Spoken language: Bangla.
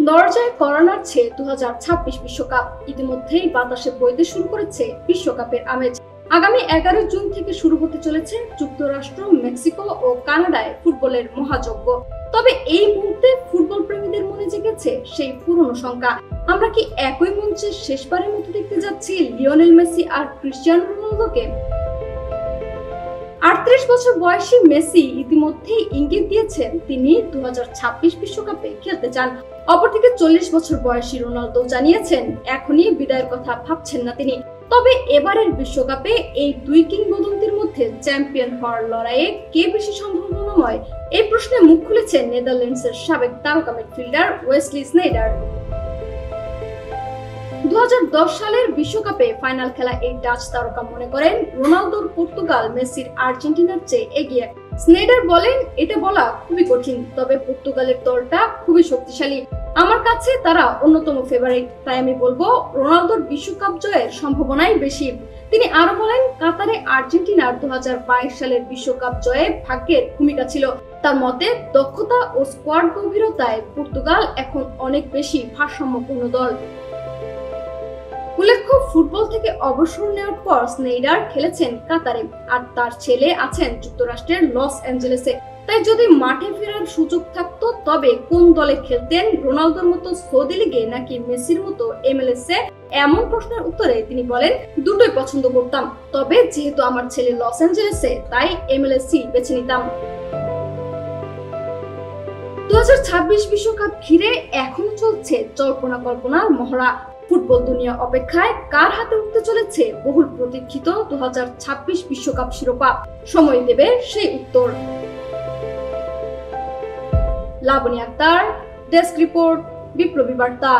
দরজায় কড়া নাড়ছে 2026 বিশ্বকাপ। ইতিমধ্যেই বাতাসে বইতে শুরু করেছে বিশ্বকাপের আমেজ। আগামী 11 জুন থেকে শুরু হতে চলেছে যুক্তরাষ্ট্র, মেক্সিকো ও কানাডায় ফুটবলের মহাযজ্ঞ। তবে এই মুহূর্তে ফুটবল প্রেমীদের মনে জেগেছে সেই পুরনো শঙ্কা, আমরা কি একই মঞ্চে শেষবারের মতো দেখতে যাচ্ছি লিওনেল মেসি আর ক্রিস্টিয়ানো রোনালদোকে? 38 বছর বয়সী মেসি ইতিমধ্যেই ইঙ্গিত দিয়েছেন তিনি 2026 বিশ্বকাপে খেলতে চান। অপরদিকে 40 বছর বয়সী রোনালদো জানিয়েছেন এখনই বিদায়ের কথা ভাবছেন না তিনি। তবে এবারের বিশ্বকাপে এই দুই কিংবদন্তির মধ্যে চ্যাম্পিয়ন হওয়ার লড়াইয়ে কে বেশি সম্ভাবনাময়, এই প্রশ্নে মুখ খুলেছেন নেদারল্যান্ডসের সাবেক তারকা মিডফিল্ডার ওয়েসলি স্নেইডার। 2010 সালের বিশ্বকাপে ফাইনাল খেলা এই ডাচ তারকা মনে করেন রোনালদোর পর্তুগাল মেসির আর্জেন্টিনার চেয়ে এগিয়ে। স্নেইডার বলেন, এটা বলা খুবই কঠিন, তবে পর্তুগালের দলটা খুবই শক্তিশালী। আমার কাছে তারা অন্যতম ফেভারিট, তাই আমি বলবো রোনালদোর বিশ্বকাপ জয়ের সম্ভাবনাই বেশি। তিনি আরো বলেন, কাতারে আর্জেন্টিনার 2022 সালের বিশ্বকাপ জয়ে ভাগ্যের ভূমিকা ছিল। তার মতে দক্ষতা ও স্কোয়াড গভীরতায় পর্তুগাল এখন অনেক বেশি ভারসাম্যপূর্ণ দল। উল্লেখ্য, ফুটবল থেকে অবসর নেওয়ার পর স্নেইডার খেলেছেন কাতারে, আর তার ছেলে আছেন যুক্তরাষ্ট্রের লস অ্যাঞ্জেলেসে। তাই যদি মাঠে ফেরার সুযোগ থাকতো তবে কোন দলে খেলতেন, রোনালদোর মতো সৌদি লিগে নাকি মেসির মতো MLS এ? এমন প্রশ্নের উত্তরে তিনি বলেন, দুটোই পছন্দ করতাম, তবে যেহেতু আমার ছেলে লস অ্যাঞ্জেলেসে তাই MLS বেছে নিতাম। 2026 বিশ্বকাপ ঘিরে এখন চলছে জল্পনা কল্পনার মহড়া। ফুটবল দুনিয়া অপেক্ষায় কার হাতে উঠতে চলেছে বহুল প্রতীক্ষিত 2026 বিশ্বকাপ শিরোপা। সময় দেবে সেই উত্তর। লাবনী আক্তার, ডেস্ক রিপোর্ট, বিপ্লবী বার্তা।